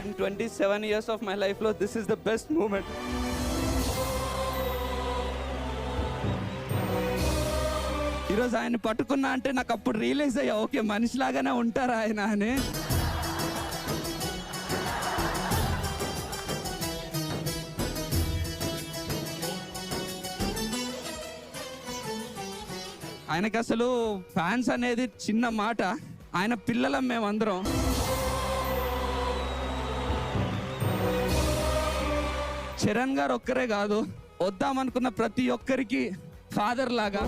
In 27 years of my life, Lord, this is the best moment. ఈరోజు ఆయన పట్టుకున్నా అంటే నాకు అప్పుడు రియలైజ్ అయ్యా, ఓకే మనిషిలాగానే ఉంటారా ఆయన అని. ఆయనకి అసలు ఫ్యాన్స్ అనేది చిన్న మాట, ఆయన పిల్లలం మేమందరం. చరణ్ గారు ఒక్కరే కాదు, వద్దామనుకున్న ప్రతి ఒక్కరికి ఫాదర్ లాగా.